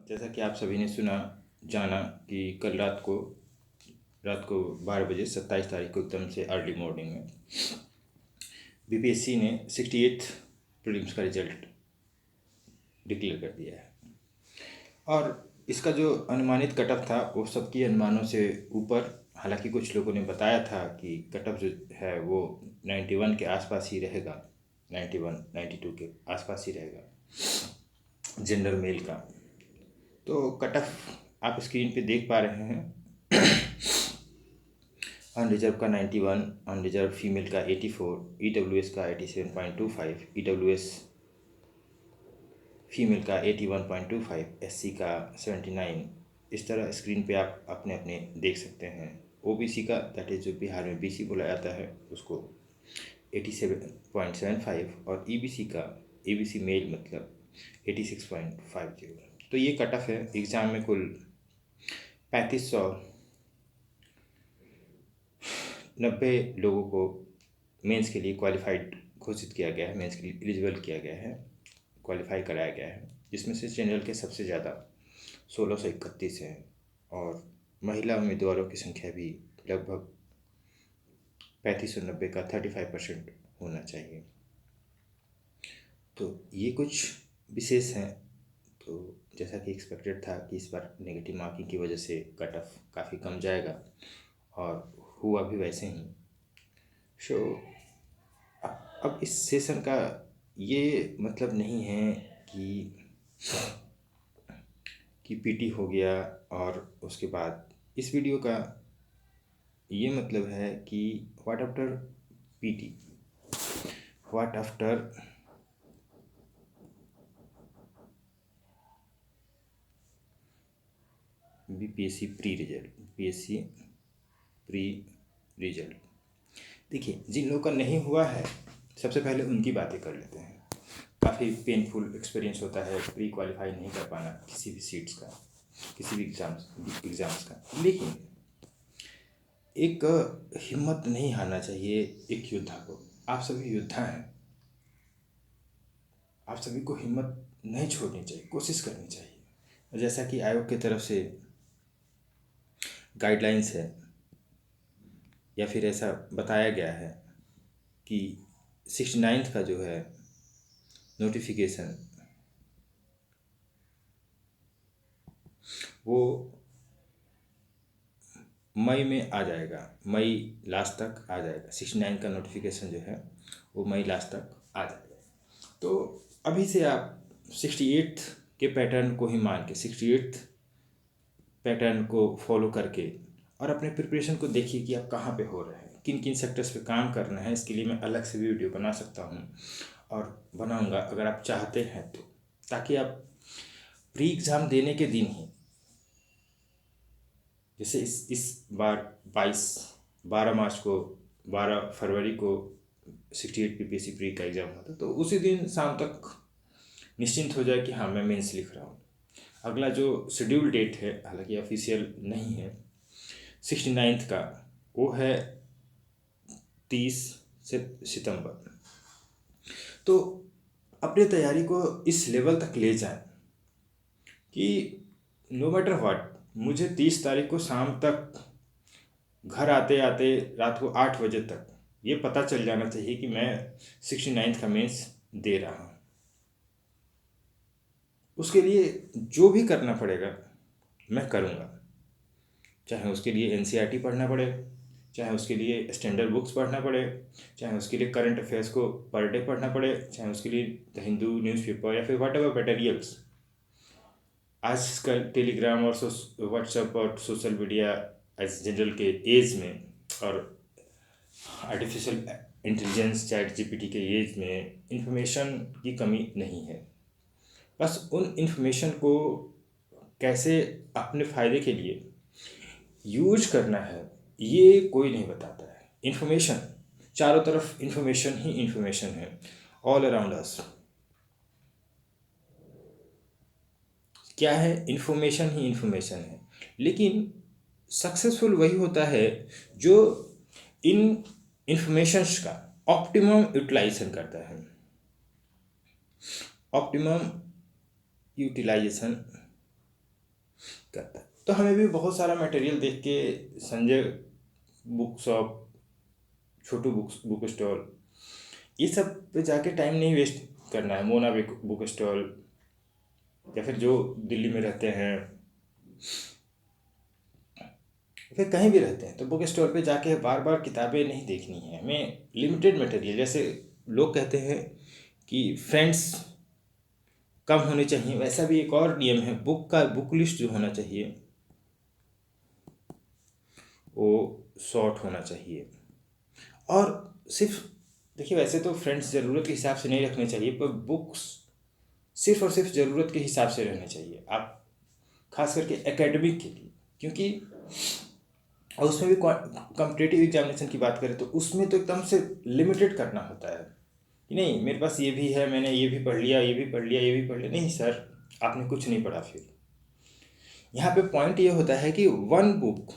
जैसा कि आप सभी ने सुना जाना कि कल रात को 12 बजे 27 तारीख को एकदम से अर्ली मॉर्निंग में बीपीएससी ने 68th प्रीलिम्स का रिजल्ट डिक्लेयर कर दिया है। और इसका जो अनुमानित कट ऑफ था वो सबकी अनुमानों से ऊपर। हालांकि कुछ लोगों ने बताया था कि कट ऑफ जो है वो 91 के आसपास ही रहेगा, 91 92 के आसपास ही रहेगा जनरल मेल का। तो कट ऑफ आप स्क्रीन पे देख पा रहे हैं। अनरिजर्व का 91, अनरिजर्व फीमेल का 84, ईडब्ल्यूएस का 87.25, ईडब्ल्यूएस फीमेल का 81.25, एससी का 79। इस तरह स्क्रीन पे आप अपने अपने देख सकते हैं। ओबीसी का, दैट इज़ जो बिहार में बीसी बोला जाता है, उसको 87.75 और ईबीसी का, ईबीसी मेल मतलब 86.50। तो ये कट ऑफ है। एग्ज़ाम में कुल 3590 लोगों को मेंस के लिए क्वालिफाइड घोषित किया गया है, मेंस के लिए एलिजिबल किया गया है, क्वालिफाई कराया गया है, जिसमें से जनरल के सबसे ज़्यादा 1631 हैं और महिला उम्मीदवारों की संख्या भी लगभग 3590 का 35% होना चाहिए। तो ये कुछ विशेष हैं। तो जैसा कि एक्सपेक्टेड था कि इस बार नेगेटिव मार्किंग की वजह से कट ऑफ काफ़ी कम जाएगा और हुआ भी वैसे ही। सो अब इस सेशन का ये मतलब नहीं है कि पीटी हो गया। और उसके बाद इस वीडियो का ये मतलब है कि what after PT, what after BPSC pre result. देखिए, जिन लोगों का नहीं हुआ है सबसे पहले उनकी बातें कर लेते हैं। काफ़ी पेनफुल एक्सपीरियंस होता है प्री क्वालिफाई नहीं कर पाना किसी भी सीट्स का, किसी भी एग्ज़ाम्स का। लेकिन एक हिम्मत नहीं हारना चाहिए एक योद्धा को। आप सभी योद्धा हैं, आप सभी को हिम्मत नहीं छोड़नी चाहिए, कोशिश करनी चाहिए। जैसा कि आयोग की तरफ से गाइडलाइंस है या फिर ऐसा बताया गया है कि 69th का जो है नोटिफिकेशन वो मई में आ जाएगा, मई लास्ट तक आ जाएगा। 69 का नोटिफिकेशन जो है वो मई लास्ट तक आ जाएगा। तो अभी से आप 68th के पैटर्न को ही मान के, 68th पैटर्न को फॉलो करके और अपने प्रिपरेशन को देखिए कि आप कहाँ पे हो रहे हैं, किन किन सेक्टर्स पे काम करना है। इसके लिए मैं अलग से वीडियो बना सकता हूँ और बनाऊँगा अगर आप चाहते हैं तो, ताकि आप प्री एग्ज़ाम देने के दिन ही, जैसे इस बार 12 मार्च को, 12 फरवरी को 68 पीपीएससी प्री का एग्ज़ाम होता, तो उसी दिन शाम तक निश्चिंत हो जाए कि हाँ मैं मेंस लिख रहा हूँ। अगला जो शेड्यूल डेट है, हालांकि ऑफिशियल नहीं है, 69th का, वो है 30 सितंबर। तो अपनी तैयारी को इस लेवल तक ले जाएं कि नो मैटर व्हाट, मुझे 30 तारीख को शाम तक घर आते आते रात को 8 बजे तक ये पता चल जाना चाहिए कि मैं 69th का मेंस दे रहा हूँ। उसके लिए जो भी करना पड़ेगा मैं करूँगा, चाहे उसके लिए एनसीईआरटी पढ़ना पड़े, चाहे उसके लिए स्टैंडर्ड बुक्स पढ़ना पड़े, चाहे उसके लिए करंट अफेयर्स को पर डे पढ़ना पड़े, चाहे उसके लिए द हिंदू न्यूज़पेपर या फिर वट एवर मटेरियल्स आजकल टेलीग्राम और व्हाट्सएप और सोशल मीडिया एज जनरल के एज में और आर्टिफिशियल इंटेलिजेंस चैट जीपीटी के एज में इंफॉर्मेशन की कमी नहीं है। बस उन इंफॉर्मेशन को कैसे अपने फ़ायदे के लिए यूज करना है ये कोई नहीं बताता है। इंफॉर्मेशन चारों तरफ, इंफॉर्मेशन ही इंफॉर्मेशन है, ऑल अराउंड अस। क्या है? इंफॉर्मेशन ही इंफॉर्मेशन है। लेकिन सक्सेसफुल वही होता है जो इन इंफॉर्मेशंस का ऑप्टिमम यूटिलाइजेशन करता है। ऑप्टिमम यूटिलाइजेशन करता है। तो हमें भी बहुत सारा मटेरियल देख के संजय बुक शॉप, छोटू बुक स्टॉल, ये सब पे जाके टाइम नहीं वेस्ट करना है। मोना बुक स्टॉल, या फिर जो दिल्ली में रहते हैं, फिर कहीं भी रहते हैं, तो बुक स्टोर पे जाके बार बार किताबें नहीं देखनी है हमें। लिमिटेड मटेरियल, जैसे लोग कहते हैं कि फ्रेंड्स कम होने चाहिए, वैसा भी एक और नियम है, बुक लिस्ट जो होना चाहिए वो शॉर्ट होना चाहिए। और सिर्फ देखिए, वैसे तो फ्रेंड्स ज़रूरत के हिसाब से नहीं रखने चाहिए, पर बुक्स सिर्फ और सिर्फ ज़रूरत के हिसाब से रहने चाहिए, आप खास करके एकेडमिक के लिए। क्योंकि और उसमें भी कॉम्पिटेटिव एग्जामिनेशन की बात करें तो उसमें तो एकदम से लिमिटेड करना होता है कि नहीं मेरे पास ये भी है, मैंने ये भी पढ़ लिया, ये भी पढ़ लिया, ये भी पढ़ लिया। नहीं सर, आपने कुछ नहीं पढ़ा। फिर यहाँ पे पॉइंट ये होता है कि 1 बुक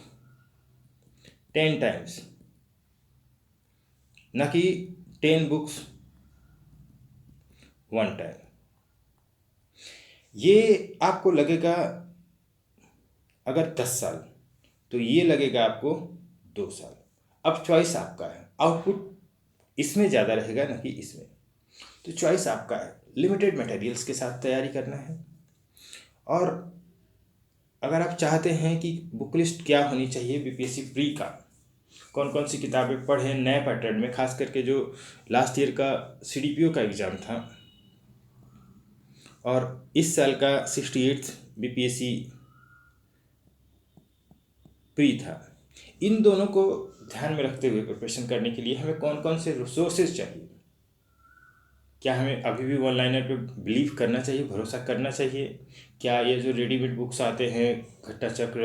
10 टाइम्स, न कि 10 बुक्स 1 टाइम। ये आपको लगेगा अगर 10 साल, तो ये लगेगा आपको 2 साल। अब चॉइस आपका है, आउटपुट इसमें ज़्यादा रहेगा ना कि इसमें, तो चॉइस आपका है। लिमिटेड मटेरियल्स के साथ तैयारी करना है। और अगर आप चाहते हैं कि बुक लिस्ट क्या होनी चाहिए बीपीएससी प्री का, कौन कौन सी किताबें पढ़ें नए पैटर्न में, खास करके जो लास्ट ईयर का सीडीपीओ का एग्ज़ाम था और इस साल का 68th बीपीएससी प्री था, इन दोनों को ध्यान में रखते हुए प्रिपरेशन करने के लिए हमें कौन कौन से रिसोर्सेज चाहिए। क्या हमें अभी भी वन लाइनर पे बिलीव करना चाहिए, भरोसा करना चाहिए? क्या ये जो रेडीमेड बुक्स आते हैं, घट्टा चक्र,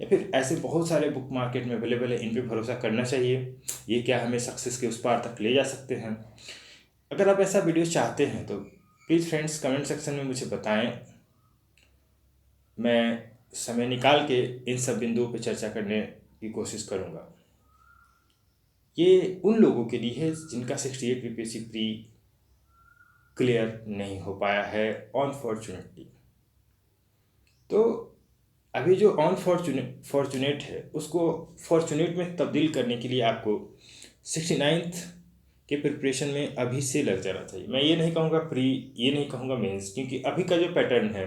या फिर ऐसे बहुत सारे बुक मार्केट में अवेलेबल है, इन पे भरोसा करना चाहिए? ये क्या हमें सक्सेस के उस पार तक ले जा सकते हैं? अगर आप ऐसा वीडियो चाहते हैं तो प्लीज़ फ्रेंड्स कमेंट सेक्शन में मुझे बताएं। मैं समय निकाल के इन सब बिंदुओं पर चर्चा करने की कोशिश करूँगा। ये उन लोगों के लिए है जिनका 68 बीपीएससी प्री क्लियर नहीं हो पाया है अनफॉर्चुनेटली। तो अभी जो फॉर्चुनेट है उसको फॉर्चुनेट में तब्दील करने के लिए आपको 69th के प्रिपरेशन में अभी से लग जाना चाहिए। मैं ये नहीं कहूँगा प्री, ये नहीं कहूँगा मेंस, क्योंकि अभी का जो पैटर्न है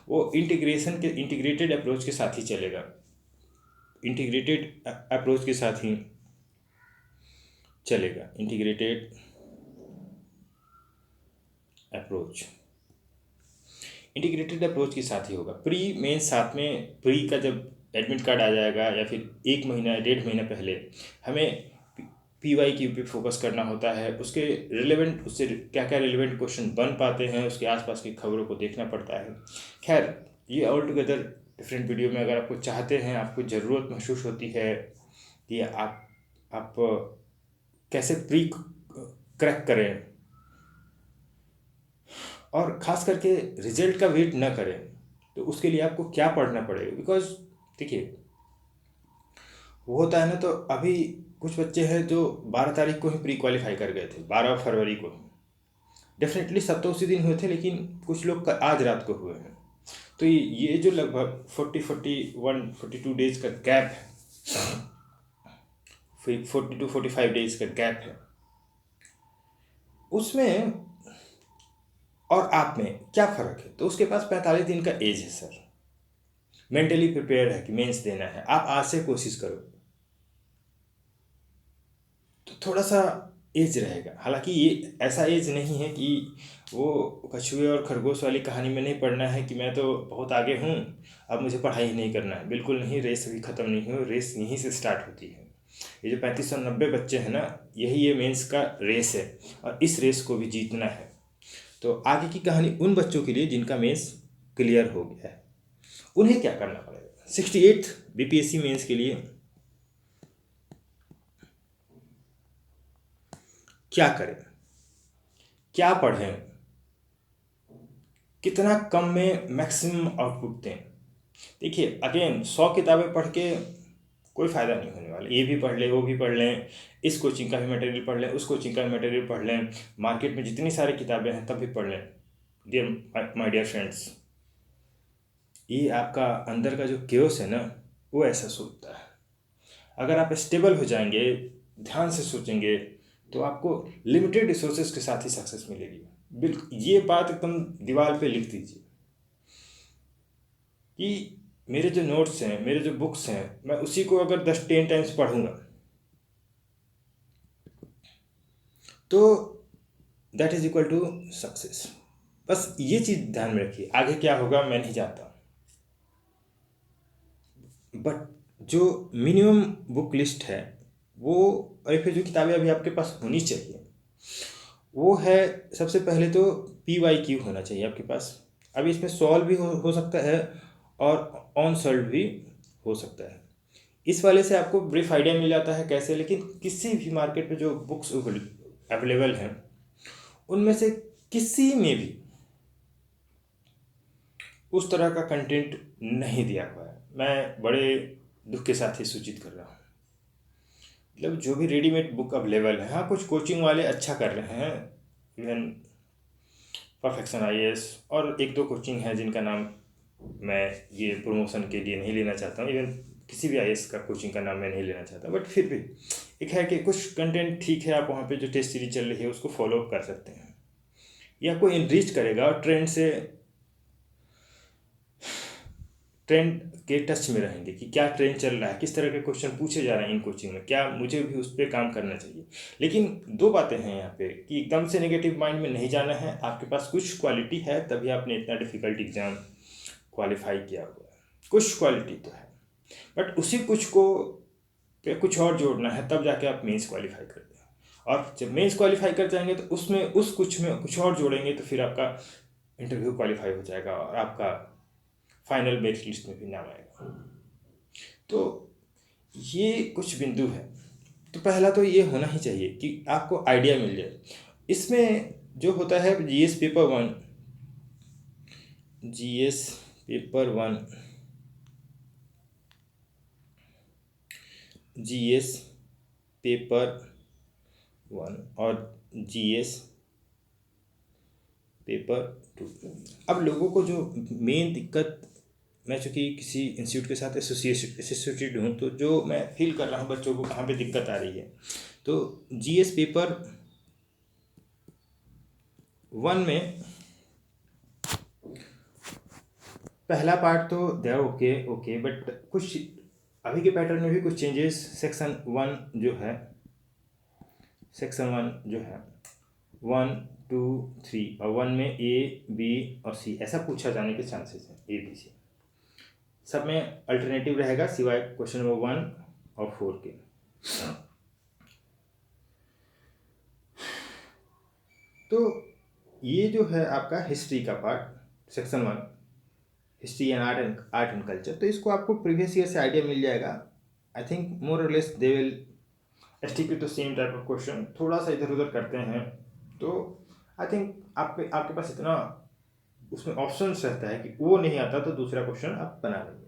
वो इंटीग्रेटेड अप्रोच के साथ ही चलेगा। इंटीग्रेटेड अप्रोच के साथ ही चलेगा। इंटीग्रेटेड अप्रोच इंटीग्रेटेड अप्रोच के साथ ही होगा। प्री मेन साथ में, प्री का जब एडमिट कार्ड आ जाएगा या फिर 1 महीना 1.5 महीना पहले हमें पीवाई क्यू पे फोकस करना होता है। उसके रिलेवेंट, उससे क्या क्या रिलेवेंट क्वेश्चन बन पाते हैं, उसके आसपास की खबरों को देखना पड़ता है। खैर, ये ऑल टुगेदर डिफरेंट वीडियो में अगर आपको चाहते हैं, आपको ज़रूरत महसूस होती है कि आप कैसे प्री क्रैक करें और ख़ास करके रिजल्ट का वेट ना करें, तो उसके लिए आपको क्या पढ़ना पड़ेगा। बिकॉज देखिए, वो होता है ना, तो अभी कुछ बच्चे हैं जो 12 तारीख को ही प्री क्वालिफाई कर गए थे, 12 फरवरी को। डेफिनेटली सब तो उसी दिन हुए थे, लेकिन कुछ लोग का आज रात को हुए हैं। तो ये जो लगभग 42 डेज का गैप है, 45 डेज का गैप है, उसमें और आप में क्या फ़र्क है? तो उसके पास 45 दिन का एज है सर, मेंटली प्रिपेयर है कि मेंस देना है, आप आज से कोशिश करो तो थोड़ा सा एज रहेगा। हालांकि ये ऐसा एज नहीं है कि वो कछुए और खरगोश वाली कहानी में नहीं पढ़ना है कि मैं तो बहुत आगे हूँ, अब मुझे पढ़ाई ही नहीं करना है। बिल्कुल नहीं, रेस अभी ख़त्म नहीं हुई, रेस यहीं से स्टार्ट होती है। ये जो 3590 बच्चे हैं ना, यही ये मेंस का रेस है और इस रेस को भी जीतना है। तो आगे की कहानी उन बच्चों के लिए जिनका मेंस क्लियर हो गया है, उन्हें क्या करना पड़ेगा 68th बीपीएससी मेंस के लिए? क्या करें, क्या पढ़ें, कितना कम में मैक्सिमम आउटपुट दें? देखिए अगेन, 100 किताबें पढ़ के कोई फ़ायदा नहीं होने वाला। ये भी पढ़ लें, वो भी पढ़ लें, इस कोचिंग का भी मटेरियल पढ़ लें, उस कोचिंग का भी मटेरियल पढ़ लें, मार्केट में जितनी सारी किताबें हैं तब भी पढ़ लें। डियर माय डियर फ्रेंड्स, ये आपका अंदर का जो केओस है ना, वो ऐसा सोचता है। अगर आप स्टेबल हो जाएंगे, ध्यान से सोचेंगे, तो आपको लिमिटेड रिसोर्सेज के साथ ही सक्सेस मिलेगी। बिल्कुल, ये बात एकदम दीवार पे लिख दीजिए कि मेरे जो नोट्स हैं, मेरे जो बुक्स हैं, मैं उसी को अगर 10-10 टाइम्स पढ़ूंगा तो that is equal to success. बस ये चीज़ ध्यान में रखिए, आगे क्या होगा मैं नहीं जानता, बट जो मिनिमम बुक लिस्ट है वो, और फिर जो किताबें अभी आपके पास होनी चाहिए वो है, सबसे पहले तो PYQ होना चाहिए आपके पास। अभी इसमें सॉल्व भी हो सकता है और ऑन सॉल्व भी हो सकता है। इस वाले से आपको ब्रीफ आइडिया मिल जाता है कैसे, लेकिन किसी भी मार्केट में जो बुक्स अवेलेबल हैं उनमें से किसी में भी उस तरह का कंटेंट नहीं दिया हुआ है। मैं बड़े दुख के साथ ही सूचित कर रहा हूँ। मतलब जो भी रेडीमेड बुक अवेलेबल है, हाँ कुछ कोचिंग वाले अच्छा कर रहे हैं, इवन परफेक्शन IAS और एक दो कोचिंग है जिनका नाम मैं ये प्रमोशन के लिए नहीं लेना चाहता हूँ, इवन किसी भी IAS का कोचिंग का नाम मैं नहीं लेना चाहता, बट फिर भी एक है कि कुछ कंटेंट ठीक है, आप वहाँ पे जो टेस्ट सीरीज चल रही है उसको फॉलो कर सकते हैं, या कोई इनरीच करेगा और ट्रेंड के टच में रहेंगे कि क्या ट्रेंड चल रहा है, किस तरह के क्वेश्चन पूछे जा रहे हैं इन कोचिंग में, क्या मुझे भी उस पर काम करना चाहिए। लेकिन दो बातें हैं यहाँ पे कि एकदम से नेगेटिव माइंड में नहीं जाना है। आपके पास कुछ क्वालिटी है तभी आपने इतना डिफिकल्ट एग्ज़ाम क्वालिफाई किया हुआ है, कुछ क्वालिटी तो है, बट उसी कुछ को पे कुछ और जोड़ना है, तब जाके आप मेंस क्वालिफाई करते हैं। और जब मेंस क्वालिफाई कर जाएंगे तो उसमें उस कुछ में कुछ और जोड़ेंगे तो फिर आपका इंटरव्यू क्वालिफाई हो जाएगा और आपका फाइनल मेरिट लिस्ट में भी नाम आएगा। तो ये कुछ बिंदु है। तो पहला तो ये होना ही चाहिए कि आपको आइडिया मिल जाए। इसमें जो होता है GS paper 1, GS paper 1, GS paper 1 और GS पेपर 2। अब लोगों को जो मेन दिक्कत, मैं चूँकि किसी इंस्टीट्यूट के साथ एसोसिएटेड हूँ, तो जो मैं फील कर रहा हूँ बच्चों को कहाँ पे दिक्कत आ रही है, तो GS पेपर 1 में पहला पार्ट तो दे ओके ओके, बट कुछ अभी के पैटर्न में भी कुछ चेंजेस सेक्शन 1 जो है, सेक्शन 1 जो है 1, 2, 3 और 1 में A, B और C ऐसा पूछा जाने के चांसेस हैं, A, B, C सब में अल्टरनेटिव रहेगा सिवाय क्वेश्चन नंबर 1 और 4 के। तो ये जो है आपका हिस्ट्री का part, section 1 history and art and culture, तो इसको आपको प्रीवियस ईयर से आइडिया मिल जाएगा। आई थिंक मोर और less they will stick with the same type of question, थोड़ा सा इधर उधर करते हैं, तो आई थिंक आपके पास इतना उसमें ऑप्शंस रहता है कि वो नहीं आता तो दूसरा क्वेश्चन आप बना लेंगे।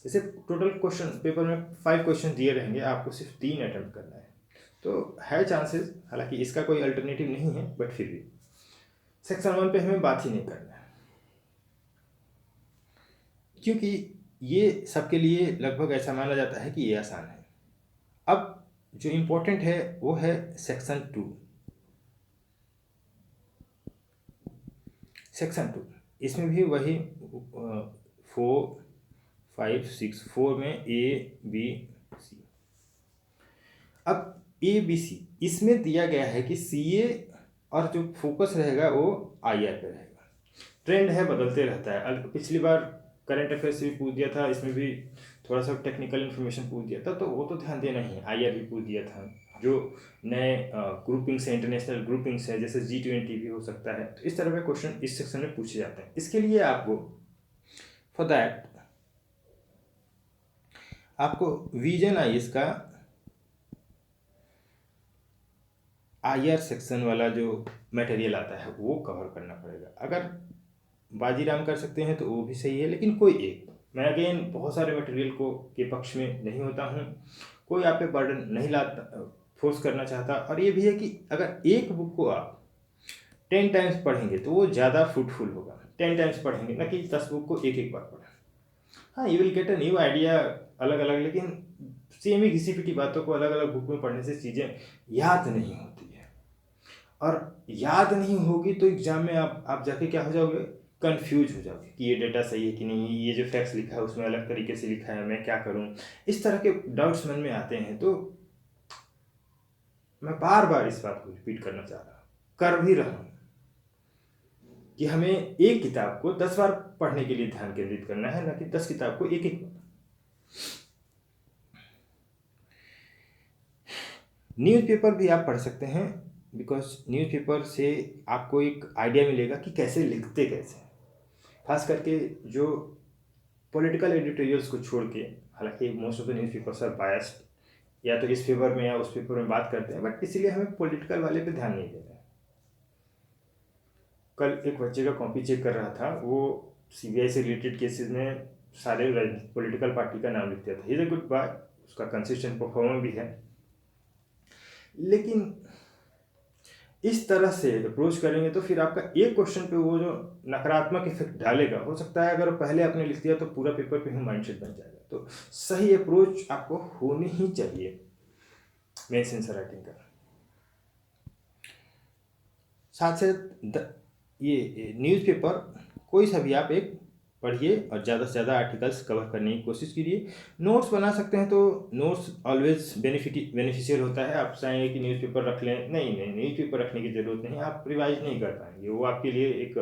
जैसे टोटल क्वेश्चन पेपर में 5 क्वेश्चन दिए रहेंगे, आपको सिर्फ 3 अटेम्प्ट करना है, तो है चांसेस, हालांकि इसका कोई अल्टरनेटिव नहीं है, बट फिर भी सेक्शन 1 पे हमें बात ही नहीं करना है, क्योंकि ये सबके लिए लगभग ऐसा माना जाता है कि ये आसान है। अब जो इम्पोर्टेंट है वो है सेक्शन 2। सेक्शन 2 इसमें भी वही 4, 5, 6, 4 में A, B, C। अब A, B, C इसमें दिया गया है कि CA और जो फोकस रहेगा वो IR पे रहेगा। ट्रेंड है, बदलते रहता है। पिछली बार करंट अफेयर्स भी पूछ दिया था, इसमें भी थोड़ा सा टेक्निकल इन्फॉर्मेशन पूछ दिया था, तो वो तो ध्यान देना ही है। IR भी पूछ दिया था, जो नए ग्रुपिंग्स है, इंटरनेशनल ग्रुपिंग्स है, जैसे G20 भी हो सकता है, तो इस तरह के क्वेश्चन इस सेक्शन में पूछे जाते हैं। इसके लिए आपको फॉर दैट आपको विजन IAS का IR सेक्शन वाला जो मटेरियल आता है वो कवर करना पड़ेगा। अगर बाजीराम कर सकते हैं तो वो भी सही है, लेकिन कोई एक, मैं अगेन बहुत सारे मटेरियल को के पक्ष में नहीं होता हूँ, कोई आप पे बर्डन नहीं लाता, फोर्स करना चाहता। और ये भी है कि अगर एक बुक को आप 10 टाइम्स पढ़ेंगे तो वो ज़्यादा फ्रूटफुल होगा, 10 टाइम्स पढ़ेंगे, ना कि 10 बुक को एक एक बार पढ़ें। हाँ, you will get a new idea अलग अलग, लेकिन सेम ही घिसी पिटी बातों को अलग अलग बुक में पढ़ने से चीज़ें याद नहीं होती है, और याद नहीं होगी तो एग्जाम में आप जाके क्या हो जाओगे, कंफ्यूज हो जाओगे कि ये डेटा सही है कि नहीं, ये जो फैक्ट्स लिखा है उसमें अलग तरीके से लिखा है, मैं क्या करूं, इस तरह के डाउट्स मन में आते हैं। तो मैं बार बार इस बात को रिपीट करना चाह रहा हूँ, कर भी रहा हूँ, कि हमें एक किताब को 10 बार पढ़ने के लिए ध्यान केंद्रित करना है, ना कि 10 किताब को एक एक बार। न्यूज़पेपर भी आप पढ़ सकते हैं, बिकॉज न्यूज़पेपर से आपको एक आइडिया मिलेगा कि कैसे लिखते कैसे, खास करके जो पॉलिटिकल एडिटोरियल्स को छोड़ के। हालांकि most of the newspapers are biased, या तो इस फेवर में या उस पेपर में बात करते हैं, बट इसीलिए हमें पॉलिटिकल वाले पे ध्यान नहीं दे रहे हैं। कल एक बच्चे का कॉपी चेक कर रहा था, वो सीबीआई से रिलेटेड केसेस में सारे पॉलिटिकल पार्टी का नाम लिखता था। He is a good boy, उसका कंसिस्टेंट परफॉर्मर भी है, लेकिन इस तरह से अप्रोच करेंगे तो फिर आपका एक क्वेश्चन पे वो जो नकारात्मक इफेक्ट डालेगा, हो सकता है अगर पहले आपने लिख दिया तो पूरा पेपर पे ही माइंडसेट बन जाएगा। तो सही अप्रोच आपको होनी ही चाहिए मेंस आंसर राइटिंग का। साथ साथ ये न्यूज़पेपर कोई सा भी आप एक पढ़िए और ज़्यादा से ज़्यादा आर्टिकल्स कवर करने की कोशिश कीजिए। नोट्स बना सकते हैं तो नोट्स ऑलवेज बेनिफिशियल होता है। आप चाहेंगे कि न्यूज़पेपर रख लें, नहीं, न्यूज़पेपर रखने की ज़रूरत नहीं, आप रिवाइज नहीं कर पाएंगे, वो आपके लिए एक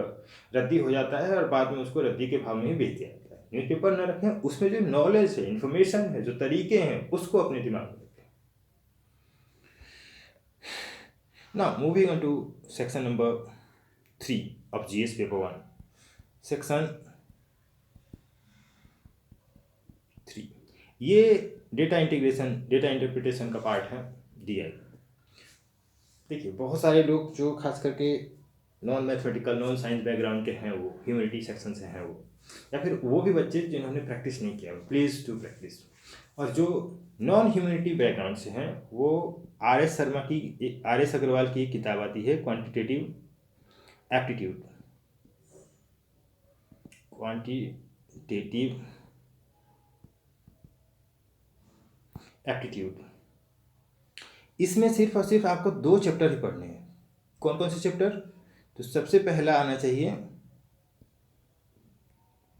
रद्दी हो जाता है और बाद में उसको रद्दी के भाव में ही बेच दिया जाता है। न्यूज़पेपर न रखें, उसमें जो नॉलेज है, इन्फॉर्मेशन है, जो तरीके हैं, उसको अपने दिमाग में रखें। Now moving on to section number 3 of GS paper 1, section 3। ये डेटा इंटीग्रेशन, डेटा इंटरप्रिटेशन का पार्ट है, DI। देखिए, बहुत सारे लोग जो खास करके non mathematical, non science background के हैं, वो ह्यूमैनिटी सेक्शन से हैं वो, या फिर वो भी बच्चे जिन्होंने प्रैक्टिस नहीं किया, प्लीज़ टू प्रैक्टिस। और जो नॉन ह्यूमैनिटी बैकग्राउंड से हैं, वो RS अग्रवाल की किताब आती है, क्वांटिटेटिव एप्टीट्यूड। इसमें सिर्फ और सिर्फ आपको 2 चैप्टर ही पढ़ने हैं। कौन कौन से चैप्टर? तो सबसे पहला आना चाहिए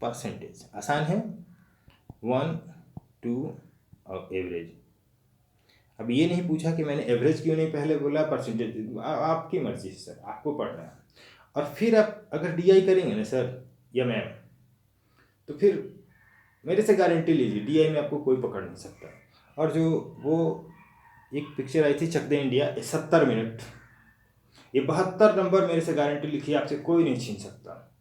परसेंटेज, आसान है, 1, 2 और एवरेज। अब ये नहीं पूछा कि मैंने एवरेज क्यों नहीं पहले बोला, परसेंटेज आपकी मर्जी है सर, आपको पढ़ना है। और फिर आप अगर DI करेंगे ना सर या मैम, तो फिर मेरे से गारंटी लीजिए DI में आपको कोई पकड़ नहीं सकता। और जो वो एक पिक्चर आई थी चक दे इंडिया, 70 मिनट, ये 72 नंबर मेरे से गारंटी लिखी, आपसे कोई नहीं छीन सकता।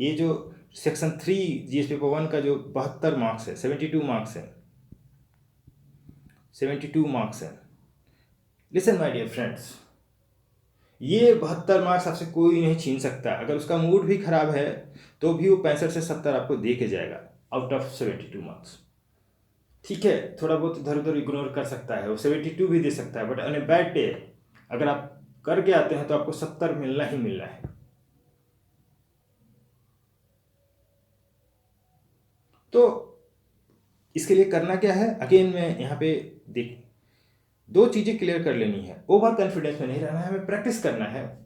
ये जो सेक्शन 3 GS पेपर 1 का जो 72 मार्क्स है, 72 मार्क्स है, 72 मार्क्स है। लिसन माय डियर फ्रेंड्स, ये 72 मार्क्स आपसे कोई नहीं छीन सकता। अगर उसका मूड भी खराब है तो भी वो 65 से 70 आपको दे के जाएगा आउट ऑफ 72 मार्क्स। ठीक है, थोड़ा बहुत इधर उधर इग्नोर कर सकता है, वो 72 भी दे सकता है, but on a bad day अगर आप करके आते हैं तो आपको 70 मिलना ही मिलना है। तो इसके लिए करना क्या है, अगेन मैं यहाँ पे देख 2 चीज़ें क्लियर कर लेनी है। ओवर कॉन्फिडेंस में नहीं रहना है, हमें प्रैक्टिस करना है।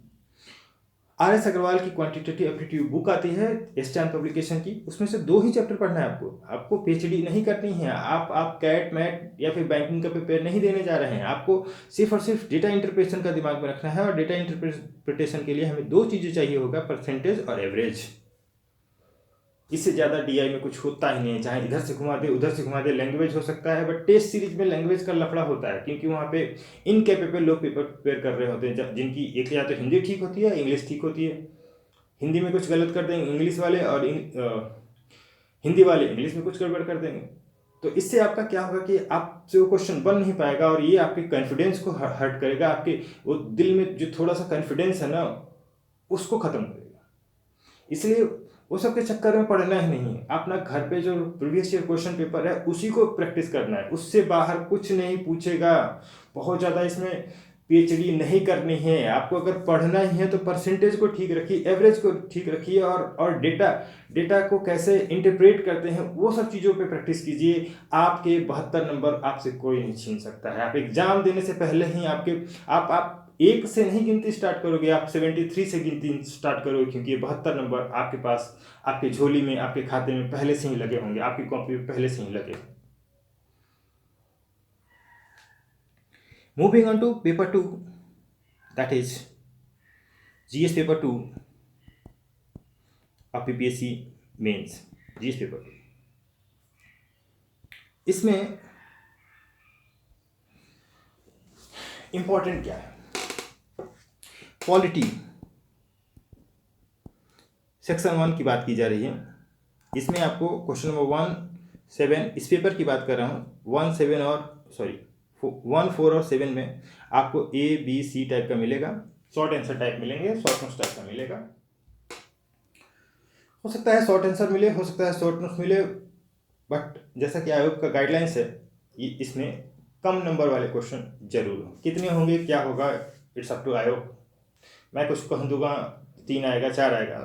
RS अग्रवाल की क्वांटिटेटिव एप्टीट्यूड बुक आती है स्टैन पब्लिकेशन की, उसमें से 2 ही चैप्टर पढ़ना है आपको PhD नहीं करनी है। आप कैट मैट या फिर बैंकिंग का पेपर नहीं देने जा रहे हैं। आपको सिर्फ और सिर्फ डेटा इंटरप्रिटेशन का दिमाग में रखना है, और डेटा इंटरप्रिटेशन के लिए हमें 2 चीज़ें चाहिए होगा, परसेंटेज और एवरेज। इससे ज़्यादा DI में कुछ होता ही नहीं है, चाहे इधर से घुमा दे उधर से घुमा दे। लैंग्वेज हो सकता है, बट टेस्ट सीरीज में लैंग्वेज का लफड़ा होता है, क्योंकि वहाँ पे इनकेपेबल लोग पेपर प्रिपेयर कर रहे होते हैं, जिनकी एक या तो हिंदी ठीक होती है, इंग्लिश ठीक होती है। हिंदी में कुछ गलत कर देंगे इंग्लिश वाले, और हिंदी वाले इंग्लिश में कुछ गड़बड़ कर देंगे। तो इससे आपका क्या होगा कि आपसे वो क्वेश्चन बन नहीं पाएगा, और ये आपके कॉन्फिडेंस को हर्ट करेगा। आपके वो दिल में जो थोड़ा सा कॉन्फिडेंस है ना, उसको ख़त्म करेगा। इसलिए वो सब के चक्कर में पढ़ना ही नहीं है। अपना घर पे जो प्रीवियस ईयर क्वेश्चन पेपर है उसी को प्रैक्टिस करना है, उससे बाहर कुछ नहीं पूछेगा। बहुत ज़्यादा इसमें पीएचडी नहीं करनी है, आपको अगर पढ़ना ही है तो परसेंटेज को ठीक रखिए, एवरेज को ठीक रखिए, और डेटा को कैसे इंटरप्रेट करते हैं वो सब चीज़ों पे प्रैक्टिस कीजिए। आपके 72 नंबर आपसे कोई नहीं छीन सकता है। आप एग्जाम देने से पहले ही आप एक से नहीं गिनती स्टार्ट करोगे, आप 73 से गिनती स्टार्ट करोगे, क्योंकि ये 72 नंबर आपके पास, आपकी झोली में, आपके खाते में पहले से ही लगे होंगे, आपकी कॉपी में पहले से ही लगे। Moving on to paper 2, that is GS paper 2 of PPSC mains, GS paper 2। इसमें इंपॉर्टेंट क्या है? पॉलिटी सेक्शन 1 की बात की जा रही है। इसमें आपको क्वेश्चन नंबर 1, 7, इस पेपर की बात कर रहा हूँ, 1, 7 और 1, 4 और 7 में आपको ABC टाइप का मिलेगा, शॉर्ट आंसर टाइप मिलेंगे, शॉर्ट नोट्स टाइप का मिलेगा। हो सकता है शॉर्ट आंसर मिले, हो सकता है शॉर्ट नोट्स मिले, बट जैसा कि आयोग का गाइडलाइंस है, इसमें कम नंबर वाले क्वेश्चन जरूर हों। कितने होंगे, क्या होगा, इट्स अप टू आयोग। मैं कुछ कह दूंगा 3 आएगा, 4 आएगा,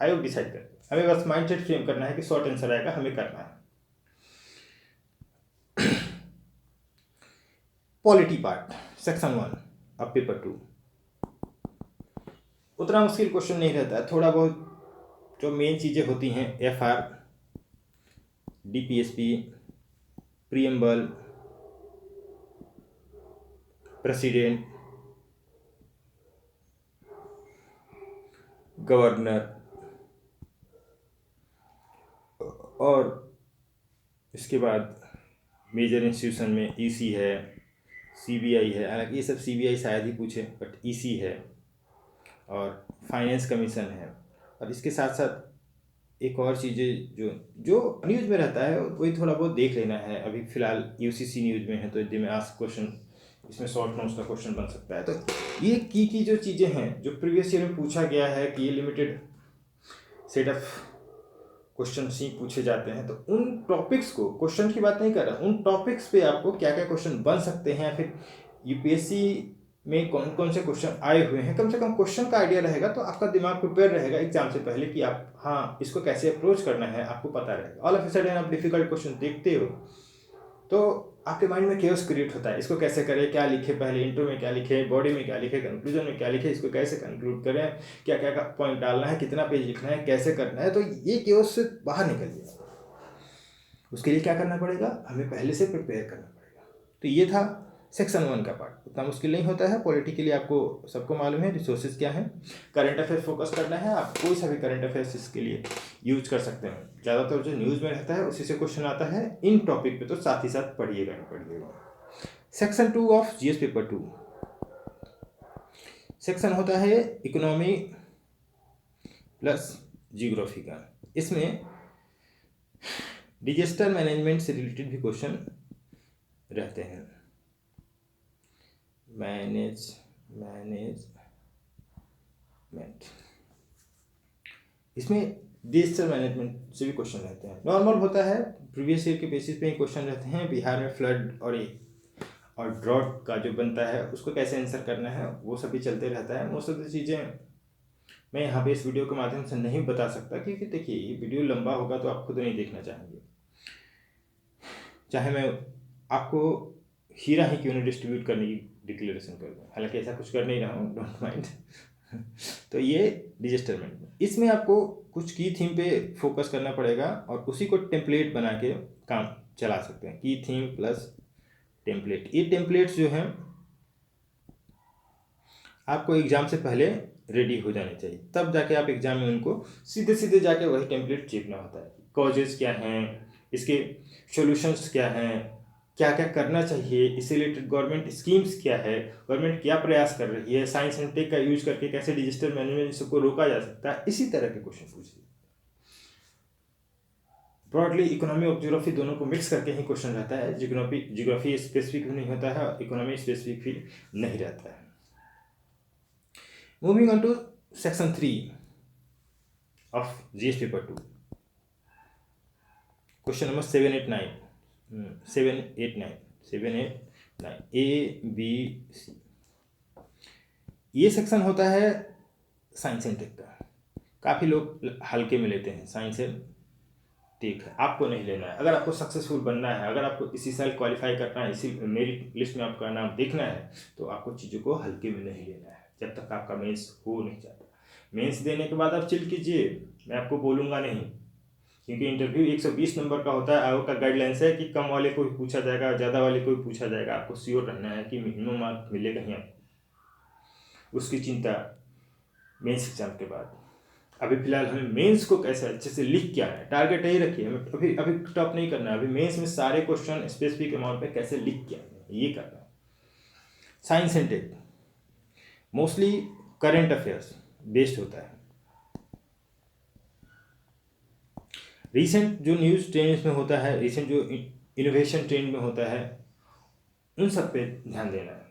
आयोग डिसाइड करे। हमें बस माइंडसेट फ्रेम करना है कि शॉर्ट आंसर आएगा, हमें करना है। पॉलिटी पार्ट सेक्शन 1 अब पेपर 2 उतना मुश्किल क्वेश्चन नहीं रहता है। थोड़ा बहुत जो मेन चीज़ें होती हैं, FR, DPSP, preamble, president, governor, और इसके बाद मेजर इंस्टीट्यूशन में EC है, CBI है। हालांकि ये सब CBI शायद ही पूछे, बट EC है, और फाइनेंस कमीशन है। और इसके साथ साथ एक और चीज़ें जो न्यूज़ में रहता है वही थोड़ा बहुत देख लेना है। अभी फ़िलहाल UCC न्यूज़ में है, तो यदि में आस्क क्वेश्चन, इसमें शॉर्ट नोट्स का क्वेश्चन बन सकता है। तो ये की जो चीज़ें हैं जो प्रीवियस ईयर में पूछा गया है कि ये लिमिटेड सेट ऑफ क्वेश्चन ही पूछे जाते हैं, तो उन टॉपिक्स को, क्वेश्चन की बात नहीं कर रहा, उन टॉपिक्स पे आपको क्या क्या क्वेश्चन बन सकते हैं, या फिर UPSC में कौन कौन से क्वेश्चन आए हुए हैं, कम से कम क्वेश्चन का आइडिया रहेगा, तो आपका दिमाग प्रिपेयर रहेगा एग्जाम से पहले कि आप, हाँ, इसको कैसे अप्रोच करना है आपको पता रहेगा। ऑल ऑफ ए सडन आप डिफिकल्ट क्वेश्चन देखते हो तो आपके माइंड में केओस क्रिएट होता है, इसको कैसे करें, क्या लिखे, पहले इंट्रो में क्या लिखे, बॉडी में क्या लिखे, कंक्लूजन में क्या लिखे, इसको कैसे कंक्लूड करें, क्या क्या पॉइंट डालना है, कितना पेज लिखना है, कैसे करना है। तो ये केओस से बाहर निकलिए। उसके लिए क्या करना पड़ेगा, हमें पहले से प्रिपेयर करना पड़ेगा। तो ये था सेक्शन 1 का पार्ट। उतना मुश्किल नहीं होता है। पॉलिटी के लिए आपको सबको मालूम है रिसोर्सेज क्या है। करंट अफेयर फोकस करना है, आप कोई सा भी करंट अफेयर्स इसके लिए यूज कर सकते हैं। ज़्यादातर जो न्यूज़ में रहता है उसी से क्वेश्चन आता है। इन टॉपिक पे तो साथ ही साथ पढ़िएगा ही पढ़िएगा। Section 2 of GS paper 2 section होता है इकोनॉमी प्लस जियोग्राफी का। इसमें डिजास्टर मैनेजमेंट से रिलेटेड भी क्वेश्चन रहते हैं। मैनेजमेंट, इसमें डिजास्टर मैनेजमेंट से भी क्वेश्चन रहते हैं। नॉर्मल होता है, प्रीवियस ईयर के बेसिस पे ही क्वेश्चन रहते हैं। बिहार में फ्लड और ड्रॉट का जो बनता है उसको कैसे आंसर करना है वो सभी चलते रहता है। मोस्ट ऑफ द चीज़ें मैं यहाँ पे इस वीडियो के माध्यम से नहीं बता सकता, क्योंकि देखिए ये वीडियो लंबा होगा तो आप खुद नहीं देखना चाहेंगे। चाहे मैं आपको हीरा ही क्यों नहीं डिस्ट्रीब्यूट करने की डिक्लेरेशन कर दूँ, हालांकि ऐसा कुछ कर नहीं रहा हूँ, डोंट माइंड। तो ये डिजास्टर मैनेजमेंट, इसमें आपको कुछ की थीम पे फोकस करना पड़ेगा और उसी को टेम्पलेट बना के काम चला सकते हैं। की थीम प्लस टेम्पलेट, ये टेम्पलेट्स जो हैं आपको एग्जाम से पहले रेडी हो जाने चाहिए, तब जाके आप एग्जाम में उनको सीधे सीधे जाके वही टेम्पलेट चेपना होता है। कॉजेज क्या हैं, इसके सॉल्यूशंस क्या हैं, क्या क्या करना चाहिए, इससे रिलेटेड गवर्नमेंट स्कीम्स क्या है, गवर्नमेंट क्या प्रयास कर रही है, साइंस एंड टेक का यूज करके कैसे डिजिटल मैनेजमेंट सबको रोका जा सकता है, इसी तरह के क्वेश्चन पूछिए। ब्रॉडली इकोनॉमी और ज्योग्राफी दोनों को मिक्स करके ही क्वेश्चन रहता है। ज्योग्राफी स्पेसिफिक भी नहीं होता है, इकोनॉमी स्पेसिफिक भी नहीं रहता है। Moving on to section 3 of GS paper 2, question number 7, 8, 9 A, B, C। ये सेक्शन होता है साइंस एंड टेक का। काफ़ी लोग हल्के में लेते हैं साइंस एंड टेक है, आपको नहीं लेना है। अगर आपको सक्सेसफुल बनना है, अगर आपको इसी साल क्वालिफाई करना है, इसी मेरिट लिस्ट में आपका नाम देखना है, तो आपको चीज़ों को हल्के में नहीं लेना है जब तक आपका मेंस हो नहीं जाता। मेंस देने के बाद आप चिल कीजिए, मैं आपको बोलूँगा नहीं, क्योंकि इंटरव्यू 120 नंबर का होता है। आयोग का गाइडलाइंस है कि कम वाले को भी पूछा जाएगा, ज़्यादा वाले को भी पूछा जाएगा। आपको श्योर रहना है कि मिनिमम मार्क मिलेगा ही आपको, उसकी चिंता मेंस एग्जाम के बाद। अभी फिलहाल हमें मेंस को कैसे अच्छे से लिख के आना है, टारगेट यही रखिए। हमें अभी अभी टॉप नहीं करना है, अभी मेंस में सारे क्वेश्चन स्पेसिफिक अमाउंट पे कैसे लिख के आना है, ये करना है। Science and tech mostly current affairs based होता है। रिसेंट जो न्यूज़ ट्रेंड्स में होता है, रिसेंट जो इनोवेशन ट्रेंड में होता है, उन सब पे ध्यान देना है।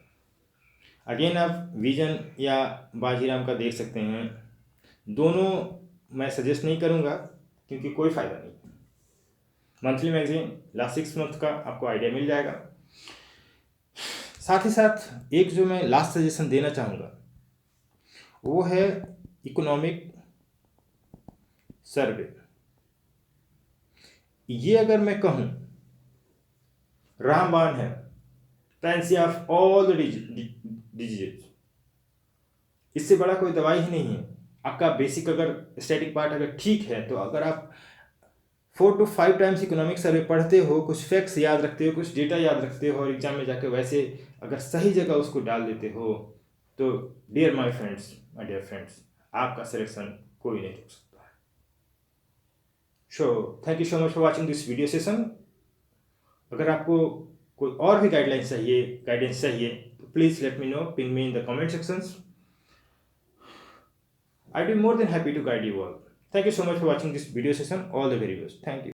अगेन आप विजन या बाजीराम का देख सकते हैं, दोनों मैं सजेस्ट नहीं करूँगा क्योंकि कोई फ़ायदा नहीं। मंथली मैगजीन लास्ट 6 मंथ का आपको आइडिया मिल जाएगा। साथ ही साथ एक जो मैं लास्ट सजेशन देना चाहूँगा वो है इकोनॉमिक सर्वे। ये अगर मैं कहूँ रामबाण है, pansy of all the disease, इससे बड़ा कोई दवाई ही नहीं है। आपका बेसिक अगर स्टैटिक पार्ट अगर ठीक है, तो अगर आप 4 to 5 टाइम्स इकोनॉमिक सर्वे पढ़ते हो, कुछ फैक्ट्स याद रखते हो, कुछ डेटा याद रखते हो, और एग्जाम में जाकर वैसे अगर सही जगह उसको डाल देते हो, तो dear my friends, my dear friends, आपका सिलेक्शन कोई नहीं रोक सकता है। So thank you so much for watching this video session. अगर आपको कोई और भी गाइडलाइंस चाहिए तो please let me know, ping me in the comment sections. I'd be more than happy to guide you all. Thank you so much for watching this video session. All the very best. Thank you.